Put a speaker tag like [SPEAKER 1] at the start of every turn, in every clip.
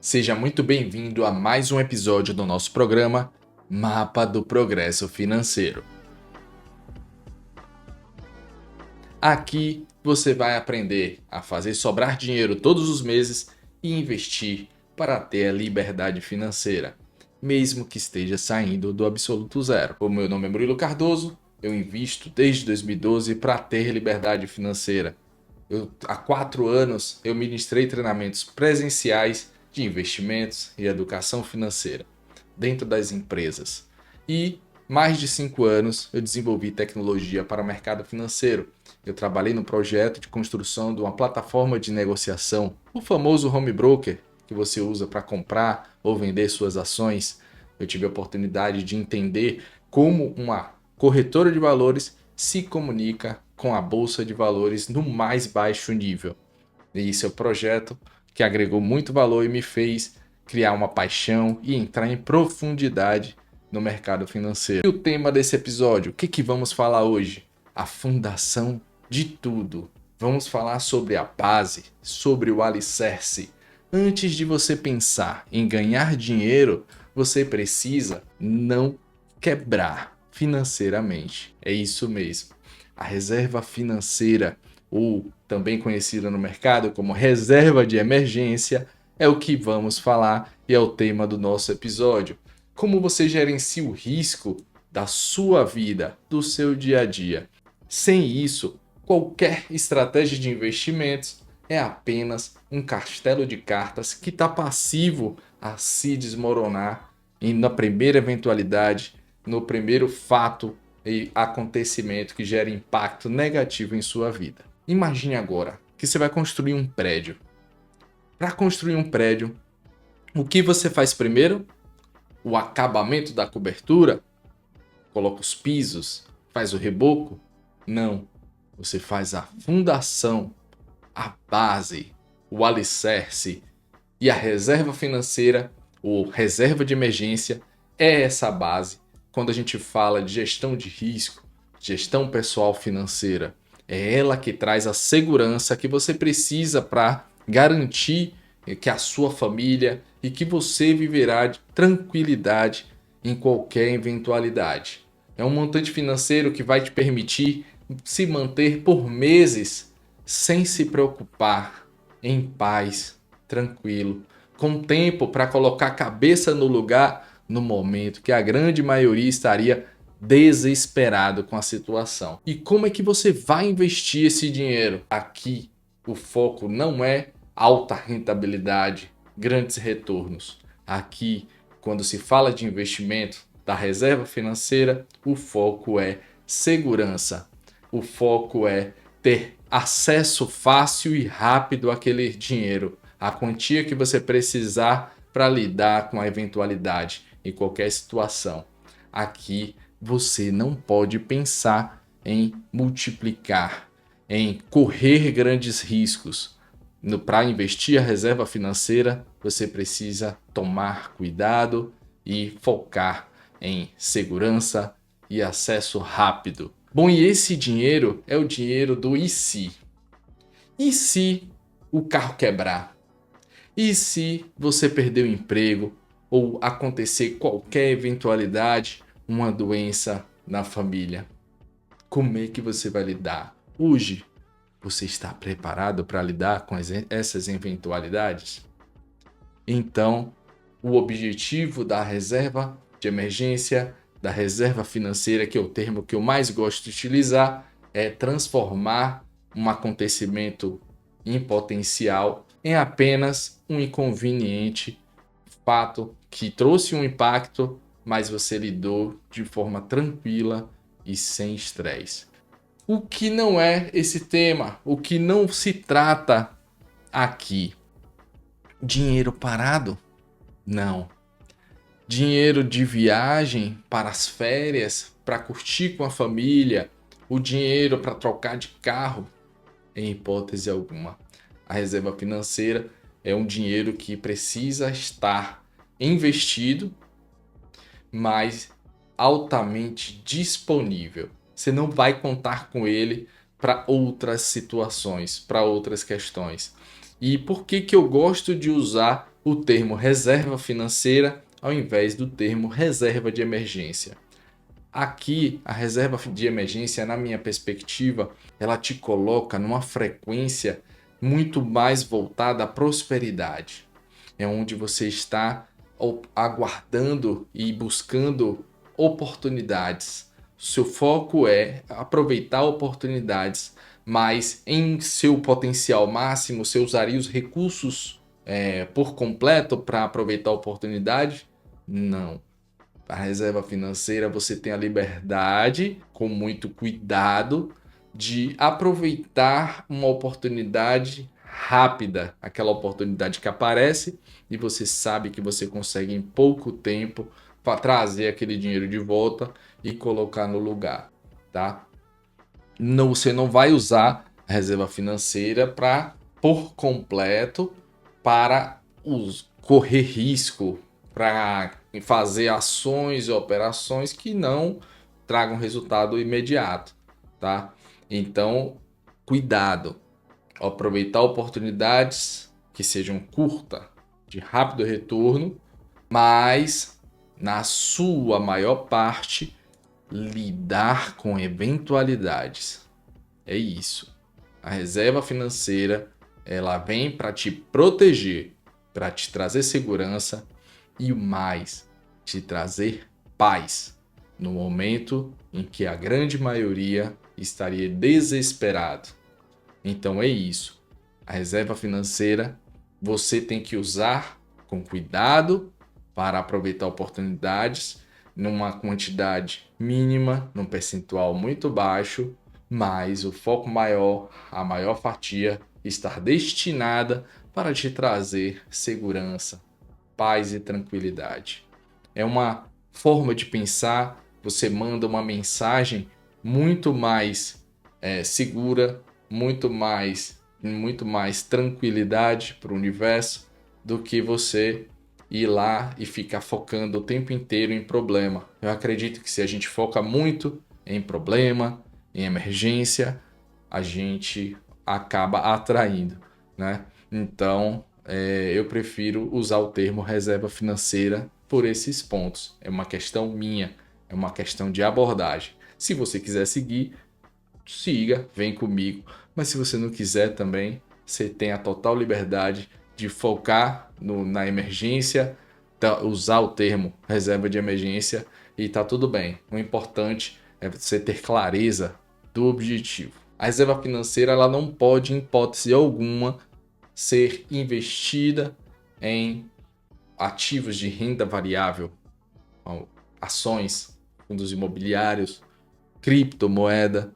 [SPEAKER 1] Seja muito bem-vindo a mais um episódio do nosso programa Mapa do Progresso Financeiro. Aqui você vai aprender a fazer sobrar dinheiro todos os meses e investir para ter a liberdade financeira, mesmo que esteja saindo do absoluto zero. O meu nome é Murilo Cardoso, eu invisto desde 2012 para ter liberdade financeira. Há 4 anos eu ministrei treinamentos presenciais de investimentos e educação financeira dentro das empresas. E mais de 5 anos eu desenvolvi tecnologia para o mercado financeiro. Eu trabalhei no projeto de construção de uma plataforma de negociação, o famoso home broker que você usa para comprar ou vender suas ações. Eu tive a oportunidade de entender como uma corretora de valores se comunica com a bolsa de valores no mais baixo nível. E esse é o projeto que agregou muito valor e me fez criar uma paixão e entrar em profundidade no mercado financeiro. E o tema desse episódio, o que vamos falar hoje? A fundação de tudo. Vamos falar sobre a base, sobre o alicerce. Antes de você pensar em ganhar dinheiro, você precisa não quebrar financeiramente. É isso mesmo. A reserva financeira, ou também conhecida no mercado como reserva de emergência, é o que vamos falar e é o tema do nosso episódio. Como você gerencia o risco da sua vida, do seu dia a dia. Sem isso, qualquer estratégia de investimentos é apenas um castelo de cartas que está passivo a se desmoronar e na primeira eventualidade, no primeiro fato e acontecimento que gera impacto negativo em sua vida. Imagine agora que você vai construir um prédio. Para construir um prédio, o que você faz primeiro? O acabamento da cobertura? Coloca os pisos? Faz o reboco? Não. Você faz a fundação, a base, o alicerce e a reserva financeira ou reserva de emergência é essa base. Quando a gente fala de gestão de risco, gestão pessoal financeira, é ela que traz a segurança que você precisa para garantir que a sua família e que você viverá de tranquilidade em qualquer eventualidade. É um montante financeiro que vai te permitir se manter por meses sem se preocupar, em paz, tranquilo, com tempo para colocar a cabeça no lugar no momento que a grande maioria estaria desesperado com a situação. E como é que você vai investir esse dinheiro? Aqui o foco não é alta rentabilidade, grandes retornos. Aqui, quando se fala de investimento da reserva financeira, o foco é segurança. O foco é ter acesso fácil e rápido àquele dinheiro, a quantia que você precisar para lidar com a eventualidade em qualquer situação. Aqui você não pode pensar em multiplicar, em correr grandes riscos. Para investir a reserva financeira, você precisa tomar cuidado e focar em segurança e acesso rápido. Bom, e esse dinheiro é o dinheiro do e se? E se o carro quebrar? E se você perder o emprego ou acontecer qualquer eventualidade, uma doença na família? Como é que você vai lidar? Hoje, você está preparado para lidar com essas eventualidades? Então, o objetivo da reserva de emergência, da reserva financeira, que é o termo que eu mais gosto de utilizar, é transformar um acontecimento em potencial em apenas um inconveniente fato que trouxe um impacto, mas você lidou de forma tranquila e sem estresse. O que não é esse tema, o que não se trata aqui? Dinheiro parado? Não. Dinheiro de viagem para as férias, para curtir com a família, o dinheiro para trocar de carro? Em hipótese alguma. A reserva financeira é um dinheiro que precisa estar investido, mas altamente disponível. Você não vai contar com ele para outras situações, para outras questões. E por que eu gosto de usar o termo reserva financeira ao invés do termo reserva de emergência. Aqui, a reserva de emergência, na minha perspectiva, ela te coloca numa frequência muito mais voltada à prosperidade. É onde você está aguardando e buscando oportunidades. Seu foco é aproveitar oportunidades, mas em seu potencial máximo, você usaria os recursos por completo para aproveitar a oportunidade? Não. A reserva financeira você tem a liberdade, com muito cuidado, de aproveitar uma oportunidade rápida, aquela oportunidade que aparece e você sabe que você consegue em pouco tempo trazer aquele dinheiro de volta e colocar no lugar, tá? Não, você não vai usar a reserva financeira para por completo para correr risco, para fazer ações e operações que não tragam resultado imediato, tá? Então, cuidado, aproveitar oportunidades que sejam curtas, de rápido retorno, mas na sua maior parte lidar com eventualidades. É isso. A reserva financeira, ela vem para te proteger, para te trazer segurança e o mais, te trazer paz no momento em que a grande maioria estaria desesperado. Então é isso. A reserva financeira você tem que usar com cuidado para aproveitar oportunidades numa quantidade mínima, num percentual muito baixo, mas o foco maior, a maior fatia, estar destinada para te trazer segurança, paz e tranquilidade. É uma forma de pensar, você manda uma mensagem muito mais segura, muito mais tranquilidade para o universo do que você ir lá e ficar focando o tempo inteiro em problema. Eu acredito que se a gente foca muito em problema, em emergência, a gente acaba atraindo, né? Então, eu prefiro usar o termo reserva financeira por esses pontos. É uma questão minha, é uma questão de abordagem. Se você quiser seguir, siga, vem comigo. Mas se você não quiser também, você tem a total liberdade de focar na emergência, usar o termo reserva de emergência e tá tudo bem. O importante é você ter clareza do objetivo. A reserva financeira ela não pode, em hipótese alguma, ser investida em ativos de renda variável, ações, fundos imobiliários, criptomoeda,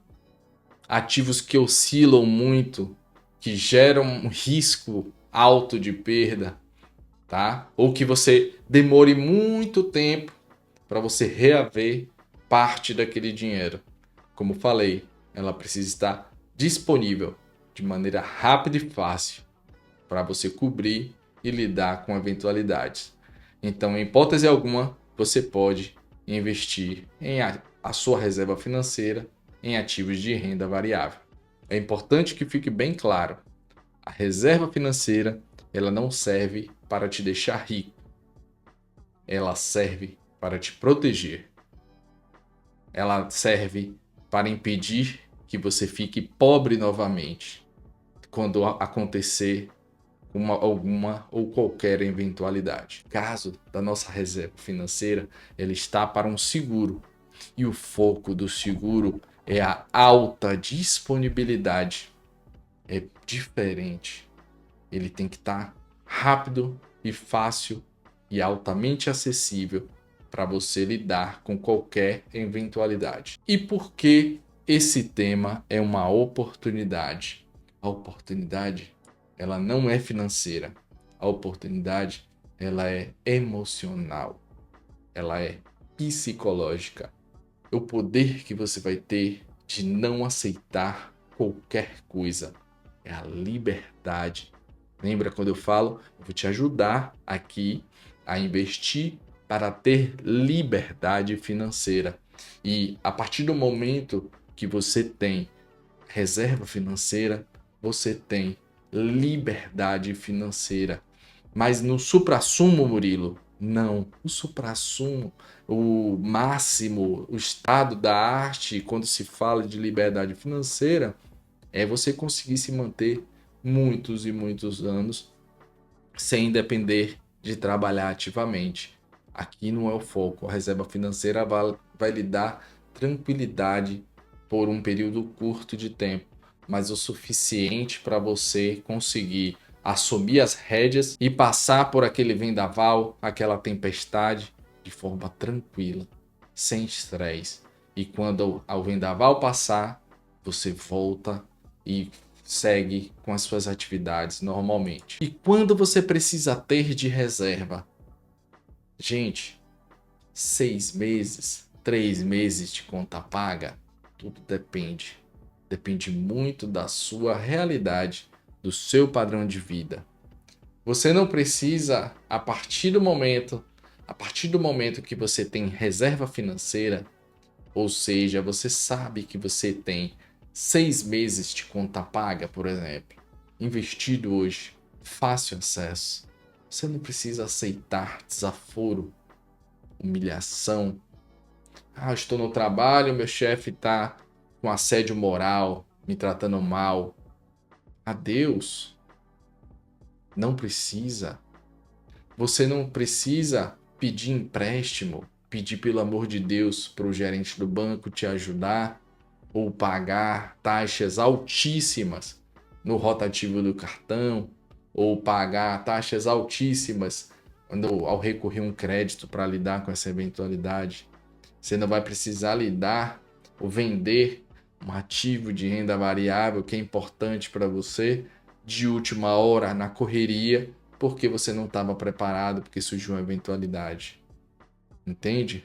[SPEAKER 1] ativos que oscilam muito, que geram um risco alto de perda, tá? Ou que você demore muito tempo para você reaver parte daquele dinheiro. Como falei, ela precisa estar disponível de maneira rápida e fácil para você cobrir e lidar com eventualidades. Então, em hipótese alguma, você pode investir em a sua reserva financeira em ativos de renda variável. É importante que fique bem claro, a reserva financeira ela não serve para te deixar rico, ela serve para te proteger. Ela serve para impedir que você fique pobre novamente quando acontecer alguma ou qualquer eventualidade. Caso da nossa reserva financeira, ela está para um seguro. E o foco do seguro é a alta disponibilidade. É diferente. Ele tem que estar rápido e fácil e altamente acessível para você lidar com qualquer eventualidade. E por que esse tema é uma oportunidade? A oportunidade, ela não é financeira. A oportunidade, ela é emocional. Ela é psicológica. O poder que você vai ter de não aceitar qualquer coisa é a liberdade. Lembra quando eu falo, eu vou te ajudar aqui a investir para ter liberdade financeira. E a partir do momento que você tem reserva financeira, você tem liberdade financeira. Mas no suprassumo, Murilo, não. O suprassumo, o máximo, o estado da arte, quando se fala de liberdade financeira, é você conseguir se manter muitos e muitos anos sem depender de trabalhar ativamente. Aqui não é o foco. A reserva financeira vai lhe dar tranquilidade por um período curto de tempo, mas o suficiente para você conseguir assumir as rédeas e passar por aquele vendaval, aquela tempestade de forma tranquila, sem estresse. E quando o vendaval passar, você volta e segue com as suas atividades normalmente. E quando você precisa ter de reserva? Gente, 6 meses, 3 meses de conta paga, tudo depende. Depende muito da sua realidade, do seu padrão de vida. Você não precisa, a partir do momento que você tem reserva financeira, ou seja, você sabe que você tem 6 meses de conta paga, por exemplo, investido hoje, fácil acesso. Você não precisa aceitar desaforo, humilhação. Ah, estou no trabalho, meu chefe está com assédio moral, me tratando mal. Adeus. Não precisa. Você não precisa pedir empréstimo, pedir pelo amor de Deus para o gerente do banco te ajudar ou pagar taxas altíssimas no rotativo do cartão ou pagar taxas altíssimas ao recorrer um crédito para lidar com essa eventualidade. Você não vai precisar lidar ou vender um ativo de renda variável que é importante para você de última hora na correria porque você não estava preparado, porque surgiu uma eventualidade. Entende?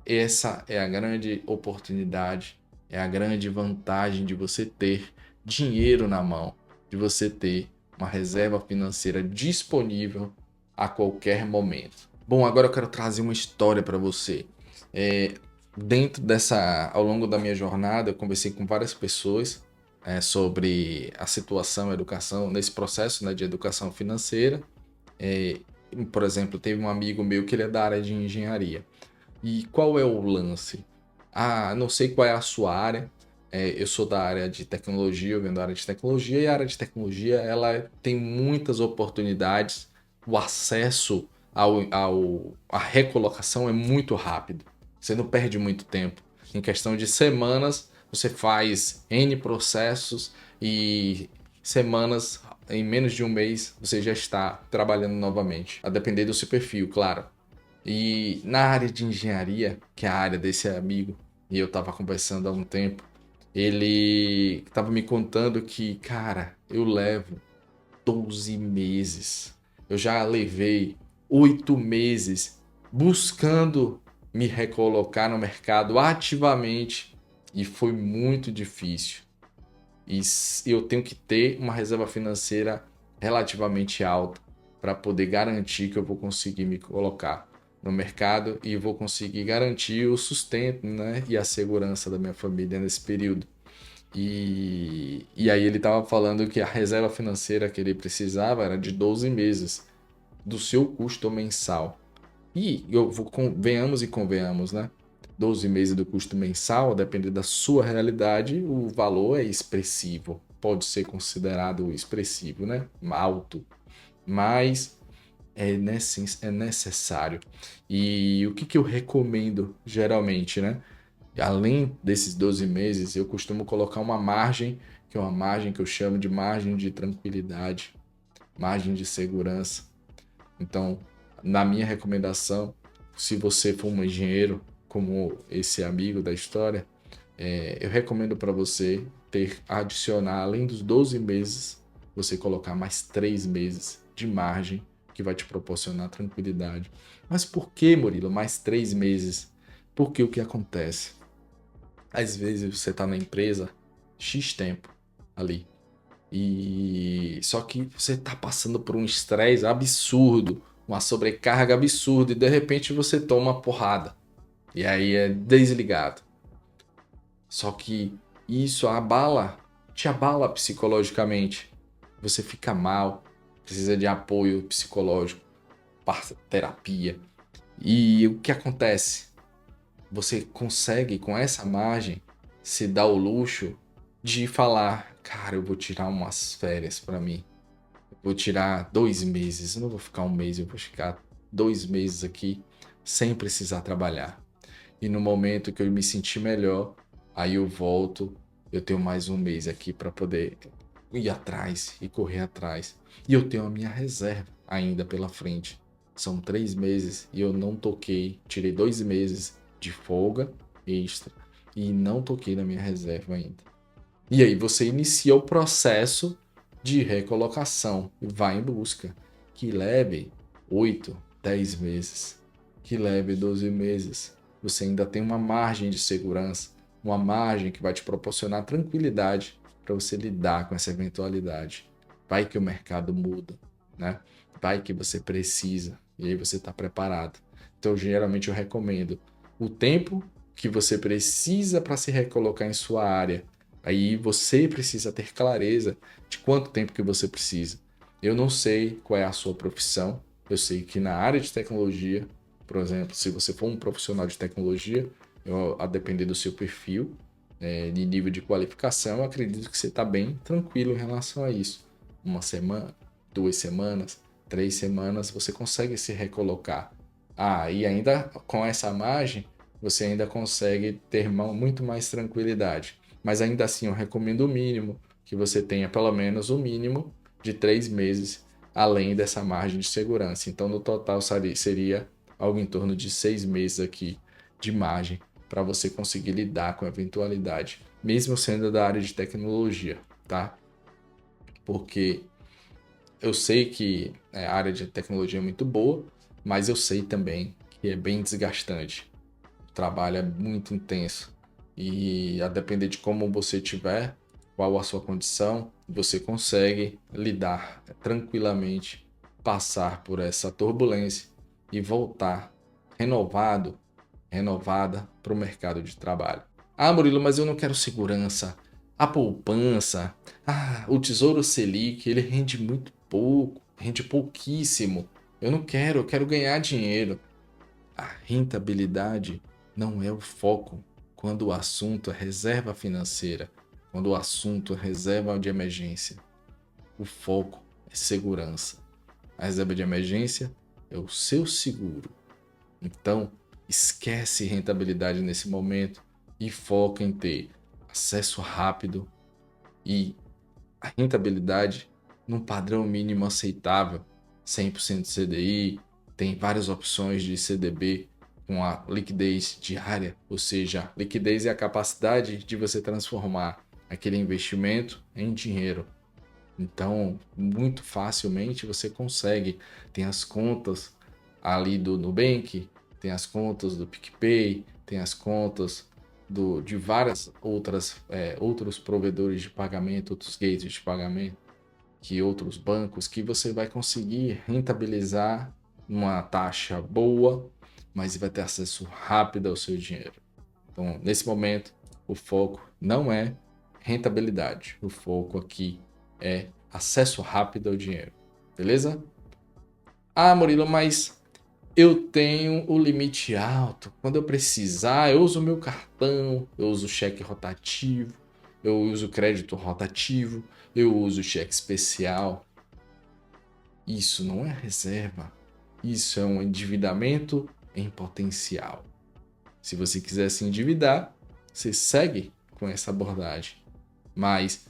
[SPEAKER 1] Essa é a grande oportunidade, é a grande vantagem de você ter dinheiro na mão, de você ter uma reserva financeira disponível a qualquer momento. Bom, agora eu quero trazer uma história para você. Ao longo da minha jornada, eu conversei com várias pessoas sobre a situação, a educação, nesse processo, né, de educação financeira. Por exemplo, teve um amigo meu que ele é da área de engenharia. E qual é o lance? Ah, não sei qual é a sua área. Eu sou da área de tecnologia, eu venho da área de tecnologia, e a área de tecnologia ela tem muitas oportunidades. O acesso à recolocação é muito rápido. Você não perde muito tempo. Em questão de semanas, você faz N processos e semanas, em menos de um mês, você já está trabalhando novamente. A depender do seu perfil, claro. E na área de engenharia, que é a área desse amigo, e eu estava conversando há um tempo, ele estava me contando que, cara, eu levo 12 meses. Eu já levei 8 meses buscando me recolocar no mercado ativamente e foi muito difícil. E eu tenho que ter uma reserva financeira relativamente alta para poder garantir que eu vou conseguir me colocar no mercado e vou conseguir garantir o sustento, né, e a segurança da minha família nesse período. E aí ele estava falando que a reserva financeira que ele precisava era de 12 meses do seu custo mensal. E venhamos e convenhamos, né? 12 meses do custo mensal, dependendo da sua realidade, o valor é expressivo. Pode ser considerado expressivo, né? Alto. Mas é necessário. E o que eu recomendo geralmente, né? Além desses 12 meses, eu costumo colocar uma margem, que é uma margem que eu chamo de margem de tranquilidade, margem de segurança. Então, na minha recomendação, se você for um engenheiro, como esse amigo da história, eu recomendo para você adicionar, além dos 12 meses, você colocar mais 3 meses de margem que vai te proporcionar tranquilidade. Mas por que, Murilo, mais 3 meses? Porque o que acontece? Às vezes você está na empresa X tempo ali. E só que você está passando por um estresse absurdo, uma sobrecarga absurda e de repente você toma uma porrada. E aí é desligado. Só que isso te abala psicologicamente. Você fica mal, precisa de apoio psicológico, terapia. E o que acontece? Você consegue, com essa margem, se dar o luxo de falar, cara, eu vou tirar umas férias para mim. Eu vou tirar 2 meses, eu não vou ficar um mês, eu vou ficar 2 meses aqui sem precisar trabalhar. E no momento que eu me sentir melhor, aí eu volto, eu tenho mais um mês aqui para poder ir atrás e correr atrás. E eu tenho a minha reserva ainda pela frente. São 3 meses e eu não toquei, tirei 2 meses de folga extra e não toquei na minha reserva ainda. E aí você inicia o processo de recolocação e vai em busca, que leve 8, 10 meses, que leve 12 meses. Você ainda tem uma margem de segurança, uma margem que vai te proporcionar tranquilidade para você lidar com essa eventualidade. Vai que o mercado muda, né? Vai que você precisa e aí você está preparado. Então, geralmente eu recomendo o tempo que você precisa para se recolocar em sua área. Aí você precisa ter clareza de quanto tempo que você precisa. Eu não sei qual é a sua profissão. Eu sei que na área de tecnologia, por exemplo, se você for um profissional de tecnologia, a depender do seu perfil, de nível de qualificação, eu acredito que você está bem tranquilo em relação a isso. Uma semana, 2 semanas, 3 semanas, você consegue se recolocar. E ainda com essa margem, você ainda consegue ter muito mais tranquilidade. Mas ainda assim, eu recomendo o mínimo, que você tenha pelo menos o mínimo de 3 meses, além dessa margem de segurança. Então, no total, seria algo em torno de 6 meses aqui de margem para você conseguir lidar com a eventualidade, mesmo sendo da área de tecnologia, tá? Porque eu sei que a área de tecnologia é muito boa, mas eu sei também que é bem desgastante. O trabalho é muito intenso. E a depender de como você tiver, qual a sua condição, você consegue lidar tranquilamente, passar por essa turbulência e voltar renovado, renovada para o mercado de trabalho. Murilo, mas eu não quero segurança. A poupança, o Tesouro Selic, ele rende muito pouco, rende pouquíssimo. Eu não quero, eu quero ganhar dinheiro. A rentabilidade não é o foco quando o assunto é reserva financeira, quando o assunto é reserva de emergência. O foco é segurança. A reserva de emergência é o seu seguro. Então, esquece rentabilidade nesse momento e foca em ter acesso rápido e a rentabilidade num padrão mínimo aceitável, 100% CDI, tem várias opções de CDB com a liquidez diária, ou seja, liquidez é a capacidade de você transformar aquele investimento em dinheiro. Então, muito facilmente você consegue. Tem as contas ali do Nubank, tem as contas do PicPay, tem as contas de várias outros provedores de pagamento, outros gates de pagamento, que outros bancos, que você vai conseguir rentabilizar uma taxa boa, mas vai ter acesso rápido ao seu dinheiro. Então, nesse momento, o foco não é rentabilidade. O foco aqui é acesso rápido ao dinheiro. Beleza? Murilo, mas eu tenho o limite alto. Quando eu precisar, eu uso meu cartão, eu uso cheque rotativo, eu uso crédito rotativo, eu uso cheque especial. Isso não é reserva. Isso é um endividamento em potencial. Se você quiser se endividar, você segue com essa abordagem. Mas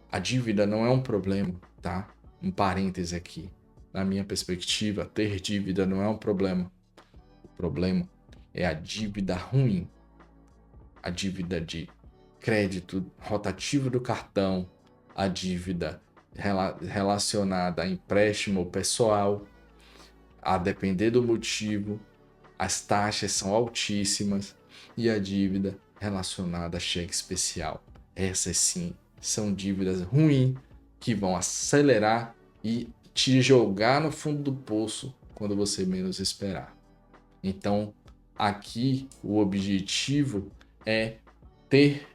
[SPEAKER 1] a dívida não é um problema, tá? Um parêntese aqui. Na minha perspectiva, ter dívida não é um problema. O problema é a dívida ruim. A dívida de crédito rotativo do cartão, a dívida relacionada a empréstimo pessoal, a depender do motivo, as taxas são altíssimas e a dívida relacionada a cheque especial. Essas sim são dívidas ruins que vão acelerar e te jogar no fundo do poço quando você menos esperar. Então, aqui o objetivo é ter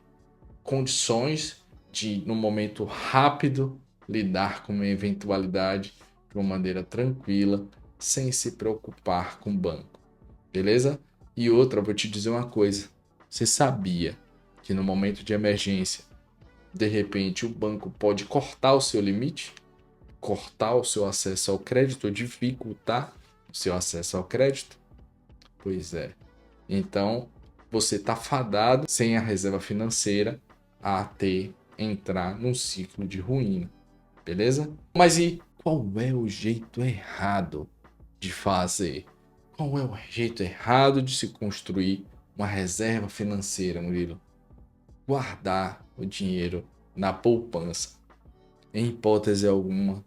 [SPEAKER 1] condições de, no momento rápido, lidar com uma eventualidade de uma maneira tranquila, sem se preocupar com o banco, beleza? E outra, eu vou te dizer uma coisa. Você sabia que no momento de emergência, de repente, o banco pode cortar o seu limite? Cortar o seu acesso ao crédito ou dificultar o seu acesso ao crédito? Pois é. Então, você está fadado, sem a reserva financeira, a entrar num ciclo de ruína, beleza? Mas e qual é o jeito errado de fazer? Qual é o jeito errado de se construir uma reserva financeira, Murilo? Guardar o dinheiro na poupança. Em hipótese alguma,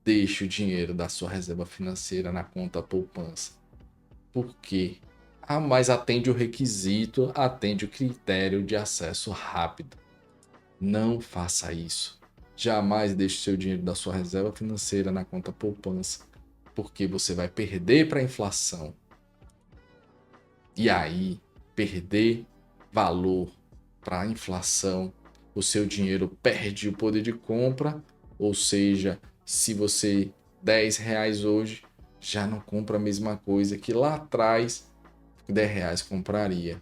[SPEAKER 1] deixe o dinheiro da sua reserva financeira na conta poupança. Por quê? Mas atende o requisito, atende o critério de acesso rápido. Não faça isso. Jamais deixe seu dinheiro da sua reserva financeira na conta poupança, porque você vai perder para a inflação. E aí, perder valor para a inflação, o seu dinheiro perde o poder de compra, ou seja, se você R$ 10 hoje, já não compra a mesma coisa que lá atrás R$ 10 compraria.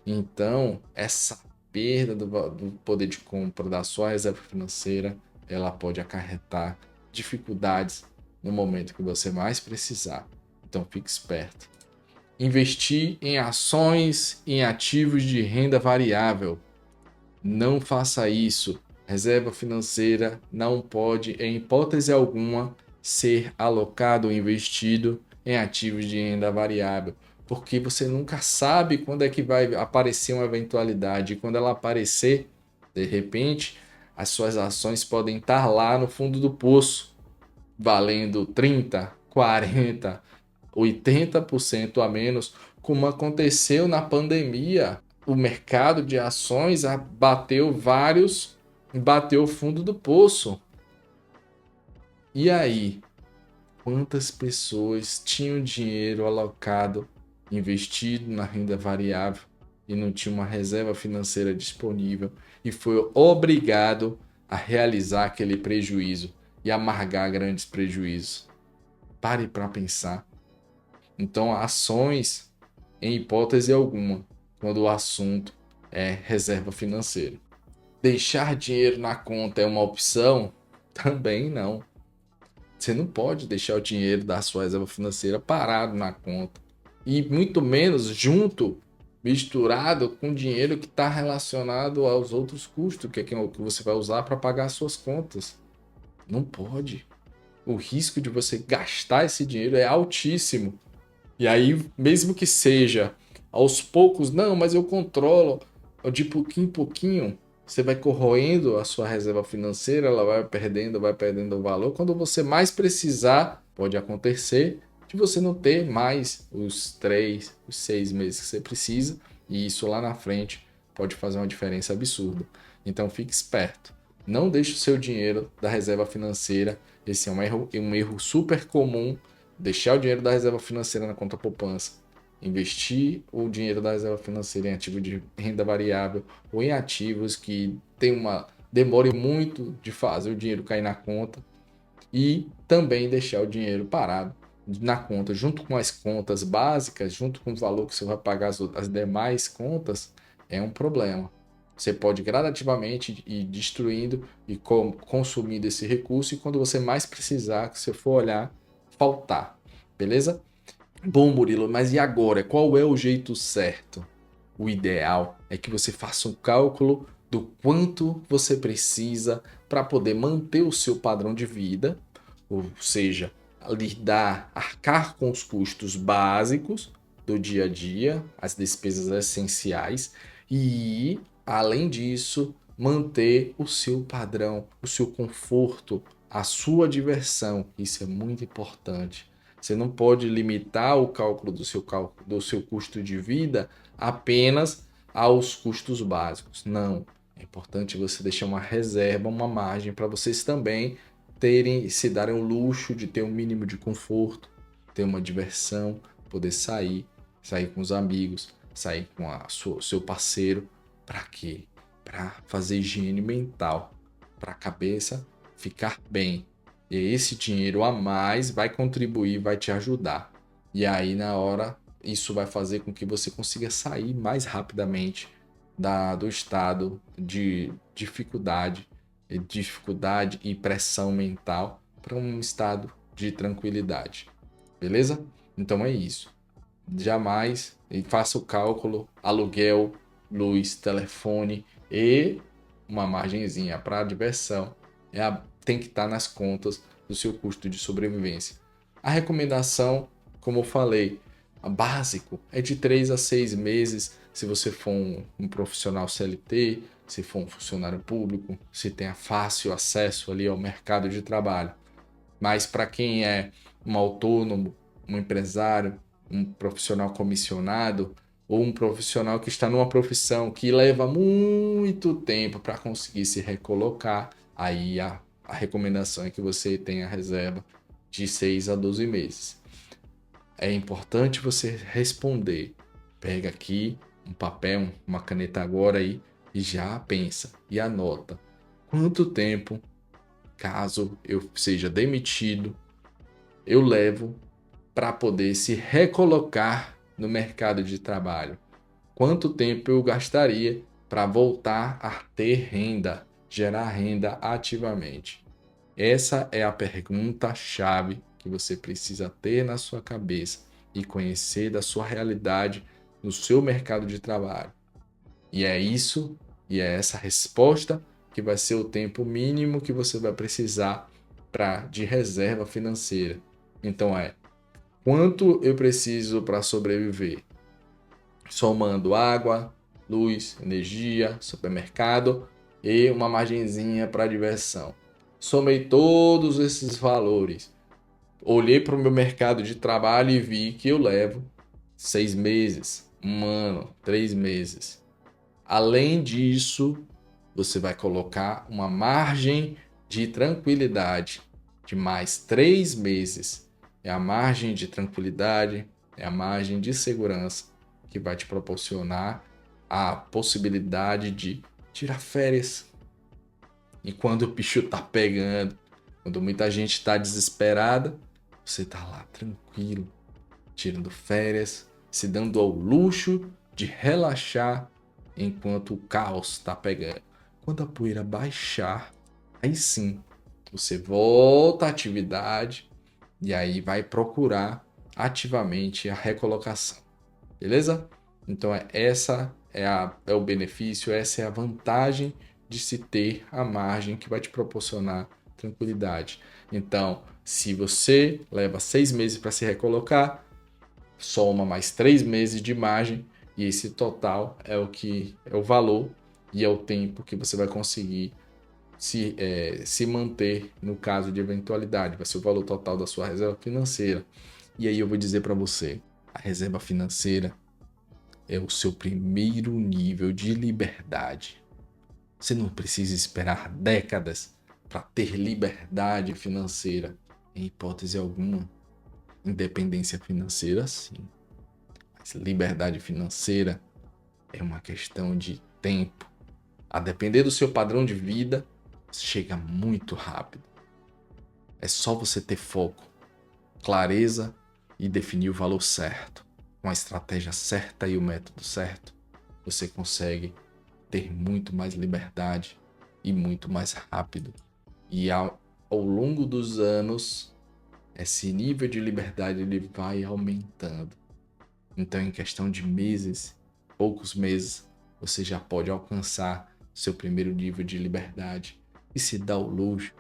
[SPEAKER 1] Então, essa perda do poder de compra da sua reserva financeira, ela pode acarretar dificuldades no momento que você mais precisar. Então, fique esperto. Investir em ações em ativos de renda variável. Não faça isso. Reserva financeira não pode, em hipótese alguma, ser alocado ou investido em ativos de renda variável, porque você nunca sabe quando é que vai aparecer uma eventualidade. E quando ela aparecer, de repente, as suas ações podem estar lá no fundo do poço, valendo 30, 40, 80% a menos, como aconteceu na pandemia. O mercado bateu bateu o fundo do poço. E aí, quantas pessoas tinham dinheiro alocado, investido na renda variável e não tinha uma reserva financeira disponível e foi obrigado a realizar aquele prejuízo e amargar grandes prejuízos? Pare para pensar. Então, ações, em hipótese alguma, quando o assunto é reserva financeira. Deixar dinheiro na conta é uma opção? Também não. Você não pode deixar o dinheiro da sua reserva financeira parado na conta. E muito menos junto, misturado com dinheiro que está relacionado aos outros custos, que é o que você vai usar para pagar as suas contas. Não pode. O risco de você gastar esse dinheiro é altíssimo. E aí, mesmo que seja aos poucos, não, mas eu controlo de pouquinho em pouquinho, você vai corroendo a sua reserva financeira, ela vai perdendo valor. Quando você mais precisar, pode acontecer de você não ter mais os 3, os 6 meses que você precisa, e isso lá na frente pode fazer uma diferença absurda. Então fique esperto. Não deixe o seu dinheiro da reserva financeira. Esse é um erro super comum. Deixar o dinheiro da reserva financeira na conta poupança, investir o dinheiro da reserva financeira em ativos de renda variável ou em ativos que demore muito de fazer o dinheiro cair na conta, e também deixar o dinheiro parado na conta junto com as contas básicas, junto com o valor que você vai pagar as demais contas, é um problema. Você pode gradativamente ir destruindo e consumindo esse recurso, e quando você mais precisar, que você for olhar, faltar, beleza? Bom, Murilo, mas e agora? Qual é o jeito certo? O ideal é que você faça um cálculo do quanto você precisa para poder manter o seu padrão de vida, ou seja, arcar com os custos básicos do dia a dia, as despesas essenciais, e, além disso, manter o seu padrão, o seu conforto, a sua diversão. Isso é muito importante. Você não pode limitar o cálculo do seu custo de vida apenas aos custos básicos. Não. É importante você deixar uma reserva, uma margem para vocês também se darem o luxo de ter um mínimo de conforto, ter uma diversão, poder sair com os amigos, sair com seu parceiro. Para quê? Para fazer higiene mental, para a cabeça ficar bem. E esse dinheiro a mais vai contribuir, vai te ajudar. E aí, na hora, isso vai fazer com que você consiga sair mais rapidamente do estado de dificuldade e pressão mental para um estado de tranquilidade. Beleza? Então é isso. Jamais faça o cálculo, aluguel, luz, telefone e uma margenzinha para diversão. Tem que estar nas contas do seu custo de sobrevivência. A recomendação, como eu falei, a básico é de 3 a 6 meses se você for um profissional CLT, se for um funcionário público, se tenha fácil acesso ali ao mercado de trabalho. Mas para quem é um autônomo, um empresário, um profissional comissionado ou um profissional que está numa profissão que leva muito tempo para conseguir se recolocar, aí a recomendação é que você tenha reserva de 6 a 12 meses. É importante você responder. Pega aqui um papel, uma caneta agora aí e já pensa e anota quanto tempo, caso eu seja demitido, eu levo para poder se recolocar no mercado de trabalho. Quanto tempo eu gastaria para voltar a ter renda, gerar renda ativamente? Essa é a pergunta-chave que você precisa ter na sua cabeça e conhecer da sua realidade no seu mercado de trabalho. E é isso, e é essa resposta que vai ser o tempo mínimo que você vai precisar de reserva financeira. Então quanto eu preciso para sobreviver? Somando água, luz, energia, supermercado e uma margenzinha para diversão. Somei todos esses valores. Olhei para o meu mercado de trabalho e vi que eu levo 6 meses, um ano, 3 meses. Além disso, você vai colocar uma margem de tranquilidade de mais 3 meses. É a margem de tranquilidade, é a margem de segurança que vai te proporcionar a possibilidade de tirar férias. E quando o bicho tá pegando, quando muita gente está desesperada, você tá lá tranquilo, tirando férias, se dando ao luxo de relaxar enquanto o caos está pegando. Quando a poeira baixar, aí sim você volta à atividade e aí vai procurar ativamente a recolocação. Beleza? Então é o benefício, essa é a vantagem de se ter a margem que vai te proporcionar tranquilidade. Então, se você leva 6 meses para se recolocar, soma mais 3 meses de margem e esse total é o que é o valor e é o tempo que você vai conseguir se manter no caso de eventualidade. Vai ser o valor total da sua reserva financeira. E aí eu vou dizer para você, a reserva financeira é o seu primeiro nível de liberdade. Você não precisa esperar décadas para ter liberdade financeira. Em hipótese alguma, independência financeira, sim. Mas liberdade financeira é uma questão de tempo. A depender do seu padrão de vida, chega muito rápido. É só você ter foco, clareza e definir o valor certo. Com a estratégia certa e o método certo, você consegue ter muito mais liberdade e muito mais rápido. E ao longo dos anos, esse nível de liberdade ele vai aumentando. Então, em questão de meses, poucos meses, você já pode alcançar seu primeiro nível de liberdade e se dar o luxo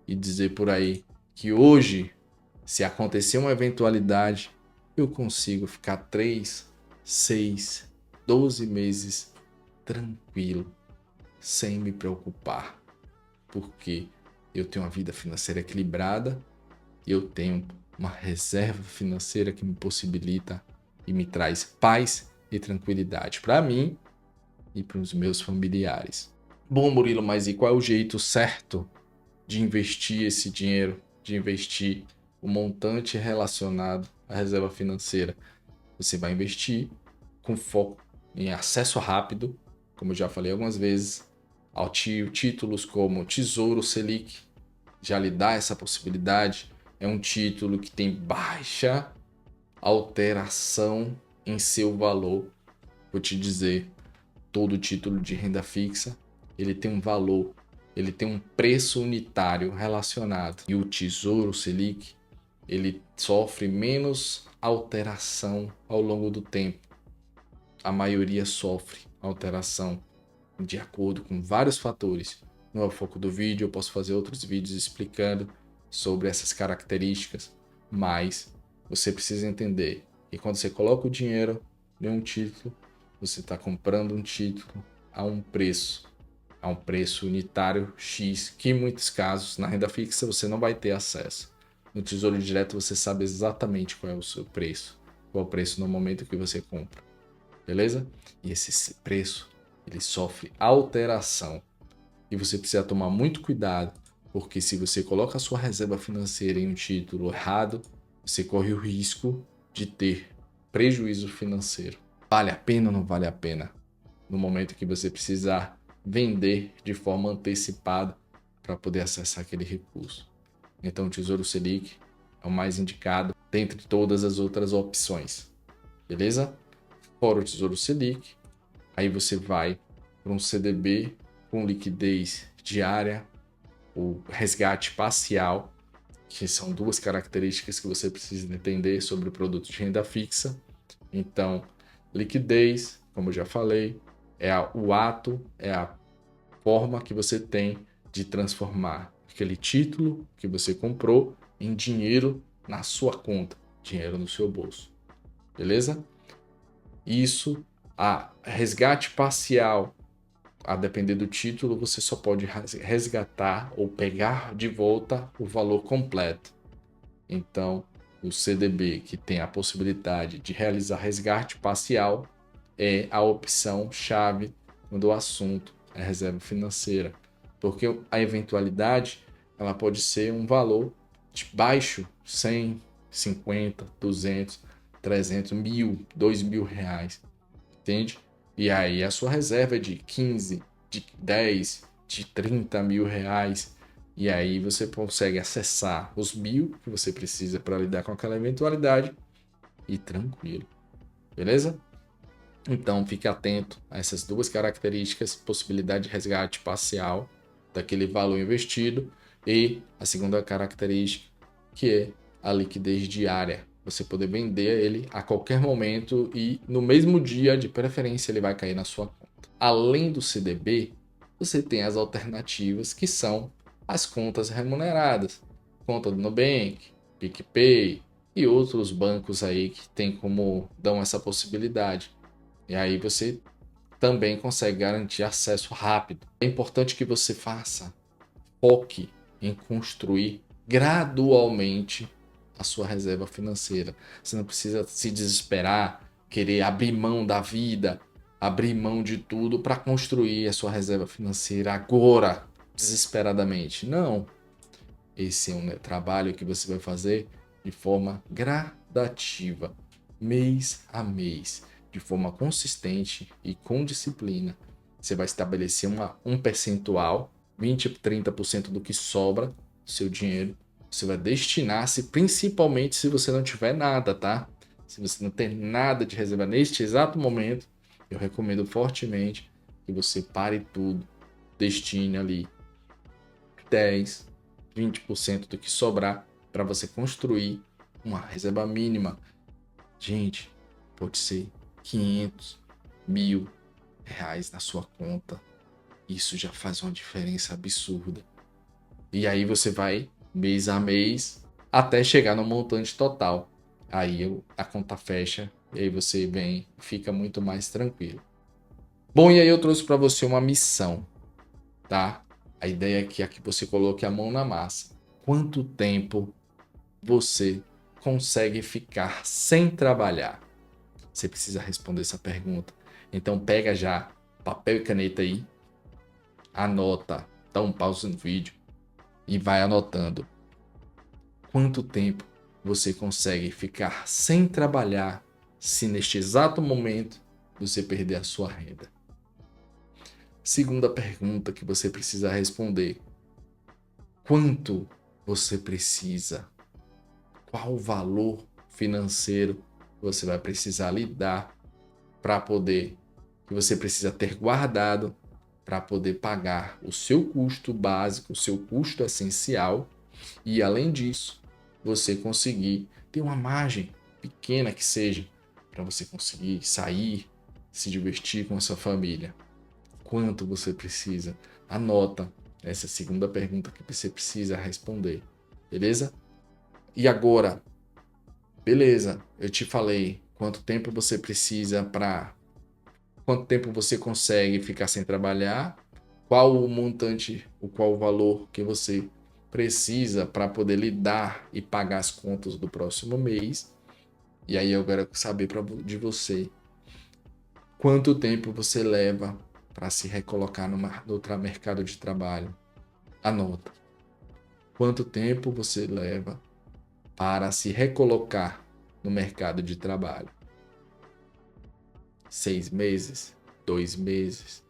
[SPEAKER 1] e dizer por aí que hoje, se acontecer uma eventualidade, eu consigo ficar 3, 6, 12 meses tranquilo, sem me preocupar, porque eu tenho uma vida financeira equilibrada e eu tenho uma reserva financeira que me possibilita e me traz paz e tranquilidade para mim e para os meus familiares. Bom, Murilo, mas e qual é o jeito certo de investir esse dinheiro, de investir o montante relacionado à reserva financeira? Você vai investir com foco em acesso rápido, como eu já falei algumas vezes, títulos como Tesouro Selic já lhe dá essa possibilidade, é um título que tem baixa alteração em seu valor. Vou te dizer, todo título de renda fixa, ele tem um valor, ele tem um preço unitário relacionado. E o Tesouro Selic, ele sofre menos alteração ao longo do tempo. A maioria sofre alteração de acordo com vários fatores. Não é o foco do vídeo, eu posso fazer outros vídeos explicando sobre essas características, mas você precisa entender que quando você coloca o dinheiro em um título, você está comprando um título a um preço unitário X, que em muitos casos na renda fixa você não vai ter acesso. No Tesouro Direto você sabe exatamente qual é o seu preço, qual é o preço no momento que você compra, beleza? E esse preço, ele sofre alteração e você precisa tomar muito cuidado, porque se você coloca a sua reserva financeira em um título errado, você corre o risco de ter prejuízo financeiro. Vale a pena ou não vale a pena? No momento que você precisar vender de forma antecipada para poder acessar aquele recurso. Então o Tesouro Selic é o mais indicado dentre todas as outras opções. Beleza? Fora o Tesouro Selic, aí você vai para um CDB com liquidez diária, o resgate parcial, que são duas características que você precisa entender sobre o produto de renda fixa. Então, liquidez, como eu já falei, é a forma que você tem de transformar aquele título que você comprou em dinheiro na sua conta, dinheiro no seu bolso. Beleza? Isso, a resgate parcial, a depender do título, você só pode resgatar ou pegar de volta o valor completo. Então, o CDB, que tem a possibilidade de realizar resgate parcial, é a opção chave quando o assunto é reserva financeira, porque a eventualidade ela pode ser um valor de baixo, 100, 50, 200, 300, 1.000, 2.000 reais, entende? E aí a sua reserva é de 15, de 10, de 30 mil reais. E aí você consegue acessar os 1.000 que você precisa para lidar com aquela eventualidade e tranquilo. Beleza? Então fique atento a essas duas características, possibilidade de resgate parcial daquele valor investido e a segunda característica, que é a liquidez diária. Você poder vender ele a qualquer momento e no mesmo dia, de preferência, ele vai cair na sua conta. Além do CDB, você tem as alternativas que são as contas remuneradas. Conta do Nubank, PicPay e outros bancos aí que tem como dão essa possibilidade. E aí você também consegue garantir acesso rápido. É importante que você foque em construir gradualmente a sua reserva financeira. Você não precisa se desesperar, querer abrir mão da vida, abrir mão de tudo para construir a sua reserva financeira agora, desesperadamente. Não. Esse é um trabalho que você vai fazer de forma gradativa, mês a mês, de forma consistente e com disciplina. Você vai estabelecer um percentual, 20, 30% do que sobra do seu dinheiro. Você vai destinar-se, principalmente se você não tiver nada, tá? Se você não tem nada de reserva neste exato momento, eu recomendo fortemente que você pare tudo, destine ali 10, 20% do que sobrar para você construir uma reserva mínima. Gente, pode ser 500, 1.000 reais na sua conta. Isso já faz uma diferença absurda. E aí você vai mês a mês até chegar no montante total. Aí a conta fecha e aí você fica muito mais tranquilo. Bom, e aí eu trouxe para você uma missão, tá? A ideia é que você coloque a mão na massa. Quanto tempo você consegue ficar sem trabalhar? Você precisa responder essa pergunta. Então pega já papel e caneta aí, anota, dá um pause no vídeo e vai anotando. Quanto tempo você consegue ficar sem trabalhar se neste exato momento você perder a sua renda? Segunda pergunta que você precisa responder. quanto você precisa, qual o valor financeiro você vai precisar lidar para poder, que você precisa ter guardado para poder pagar o seu custo básico, o seu custo essencial e, além disso, você conseguir ter uma margem pequena que seja para você conseguir sair, se divertir com a sua família. Quanto você precisa? Anota essa segunda pergunta que você precisa responder, beleza? E agora, beleza, eu te falei quanto tempo você precisa para... Quanto tempo você consegue ficar sem trabalhar? Qual o montante, qual o valor que você precisa para poder lidar e pagar as contas do próximo mês? E aí eu quero saber de você quanto tempo você leva para se recolocar no mercado de trabalho. Anota. Quanto tempo você leva para se recolocar no mercado de trabalho? 6 meses? 2 meses?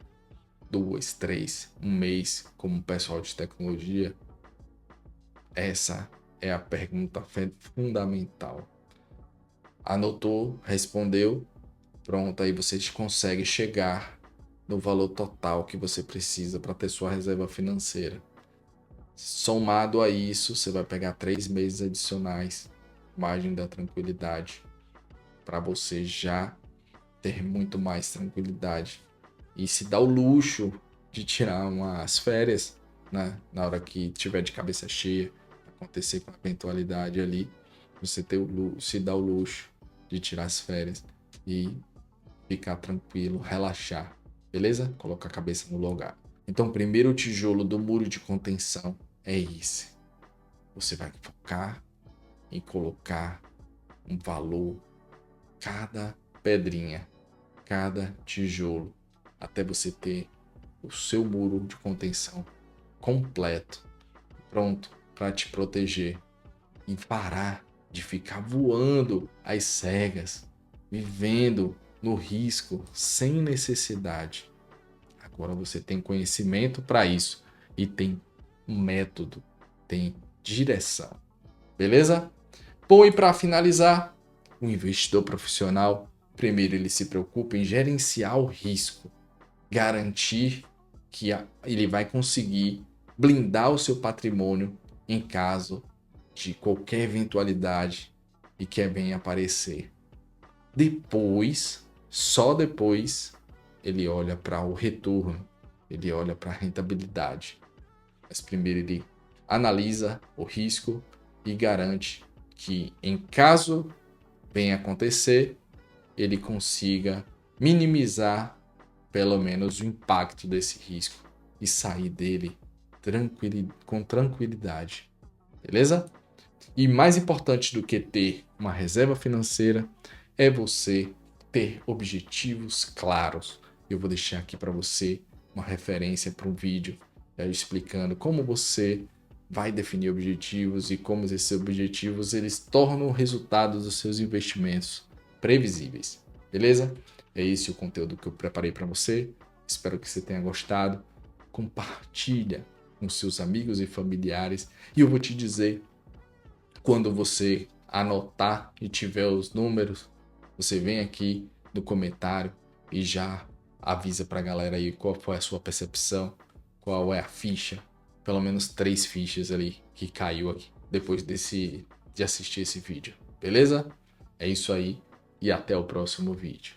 [SPEAKER 1] 2, 3, um mês, como pessoal de tecnologia? Essa é a pergunta fundamental. Anotou, respondeu, pronto, aí você consegue chegar no valor total que você precisa para ter sua reserva financeira. Somado a isso, você vai pegar 3 meses adicionais, margem da tranquilidade, para você já ter muito mais tranquilidade e se dar o luxo de tirar umas férias, né? Na hora que tiver de cabeça cheia, acontecer com a eventualidade ali, você se dá o luxo de tirar as férias e ficar tranquilo, relaxar, beleza? Colocar a cabeça no lugar. Então, o primeiro tijolo do muro de contenção é esse. Você vai focar em colocar um valor, cada pedrinha, cada tijolo, até você ter o seu muro de contenção completo, pronto para te proteger e parar de ficar voando às cegas, vivendo no risco sem necessidade. Agora você tem conhecimento para isso e tem um método, tem direção. Beleza? Bom, e para finalizar, o investidor profissional, primeiro ele se preocupa em gerenciar o risco, garantir que ele vai conseguir blindar o seu patrimônio em caso de qualquer eventualidade e que venha aparecer. Depois, só depois, ele olha para o retorno, ele olha para a rentabilidade. Mas primeiro ele analisa o risco e garante que, em caso venha acontecer, ele consiga minimizar pelo menos o impacto desse risco e sair dele com tranquilidade. Beleza? E mais importante do que ter uma reserva financeira é você ter objetivos claros. Eu vou deixar aqui para você uma referência para um vídeo explicando como você vai definir objetivos e como esses objetivos eles tornam o resultado dos seus investimentos previsíveis. Beleza? É esse o conteúdo que eu preparei para você. Espero que você tenha gostado. Compartilha com seus amigos e familiares. E eu vou te dizer, quando você anotar e tiver os números, você vem aqui no comentário e já avisa para a galera aí qual foi a sua percepção, qual é a ficha, pelo menos 3 fichas ali que caiu aqui depois de assistir esse vídeo. Beleza? É isso aí e até o próximo vídeo.